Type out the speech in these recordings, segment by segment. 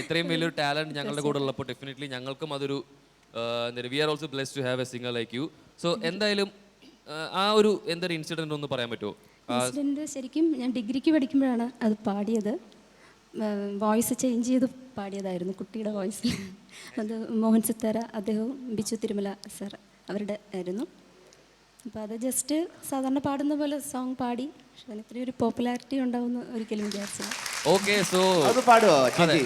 ഇത്രയും വലിയൊരു ടാലന്റ് ഞങ്ങളുടെ കൂടെ ഉള്ളപ്പോൾ ഡെഫിനറ്റ്ലി ഞങ്ങൾക്കും അതൊരു we are also blessed to have a singer like you. So എന്തായാലും ആ ഒരു എന്തൊരു ഇൻസിഡന്റ് ഒന്ന് പറയാൻ പറ്റുമോ? ഇൻസിഡൻറ്റ് ശരിക്കും ഞാൻ ഡിഗ്രിക്ക് പഠിക്കുമ്പോഴാണ് അത് പാടിയത്. വോയിസ് ചേഞ്ച് ചെയ്ത് പാടിയതായിരുന്നു കുട്ടിയുടെ വോയിസിൽ. അത് മോഹൻ സിത്താര, അദ്ദേഹവും ബിജു തിരുമല സാർ അവരുടെ ആയിരുന്നു. അപ്പോൾ അത് ജസ്റ്റ് സാധാരണ പാടുന്ന പോലെ സോങ് പാടി. പക്ഷെ അതിന് ഇത്രയും ഒരു പോപ്പുലാരിറ്റി ഉണ്ടാവുമെന്ന് ഒരിക്കലും വിചാരിച്ചില്ല. ഓക്കെ, സോ അത് പാടുവോ ചേച്ചി?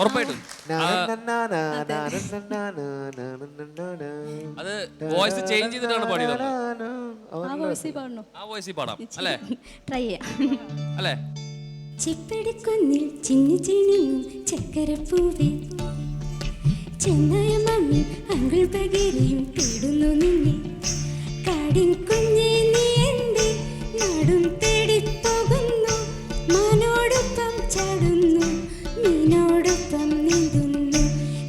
ഉറപ്പായിട്ടും അത് വോയിസ് ചേഞ്ച് ചെയ്തിട്ടാണ് പാടിയത്. ആ വോയിസിൽ പാടണോ? ആ വോയിസിൽ പാടാം അല്ലേ? ട്രൈ ചെയ്യാം അല്ലേ? ചിപ്പടിക്കുന്നിൽ ചിന്നി ചിണിയും ചക്കരപ്പൂവേ, ചെന്നായ മമ്മി അങ്കിൾ പകരയും തേടുന്നു നിന്നെ. കാടിൻ കുഞ്ഞേ നീ എന്റെ നാടും തേടിപ്പോകുന്നു. മാനോടൊപ്പം ചാടുന്നു, മീനോടൊപ്പം നീന്തുന്നു.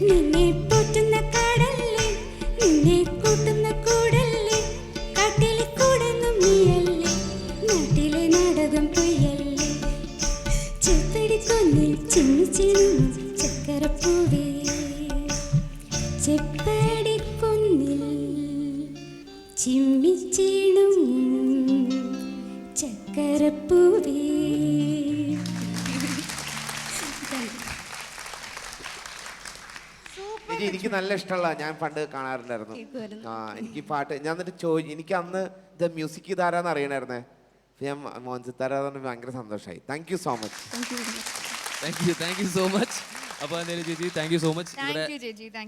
നിന്നെ പോറ്റുന്ന കാടല്ലേ, നിന്നെ കൂട്ടുന്ന കൂടല്ലേ. കാട്ടിലെ കൂടൊന്നും നീയല്ലേ, നാട്ടിലെ നാടകം പൊയ്യല്ലേ. ചെപ്പടിക്കൊന്നിൽ ചിന്നി ചിണിയും ചക്കരപ്പൂവേ, ചെപ്പടിക്കൊന്നിൽ ചിമ്മിച്ചീണും ചക്കരപ്പൂവേ. ചേച്ചി എനിക്ക് നല്ല ഇഷ്ടമുള്ള, ഞാൻ പണ്ട് കാണാറുണ്ടായിരുന്നു. എനിക്ക് പാട്ട് ഞാൻ എന്നിട്ട് എനിക്ക് അന്ന് ഇത് മ്യൂസിക് ഇതാരാന്ന് അറിയണായിരുന്നേ. ഞാൻ മോഹൻ സിത്താര ഭയങ്കര സന്തോഷമായി. Thank you so much. Thank you so much. അപ്പോൾ എന്തായാലും ചേച്ചി താങ്ക് യു സോ മച്ച്. ഇവിടെ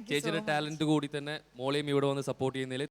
ചേച്ചിയുടെ ടാലന്റ് കൂടി തന്നെ മോളെയും ഇവിടെ വന്ന് സപ്പോർട്ട് ചെയ്യുന്നതിൽ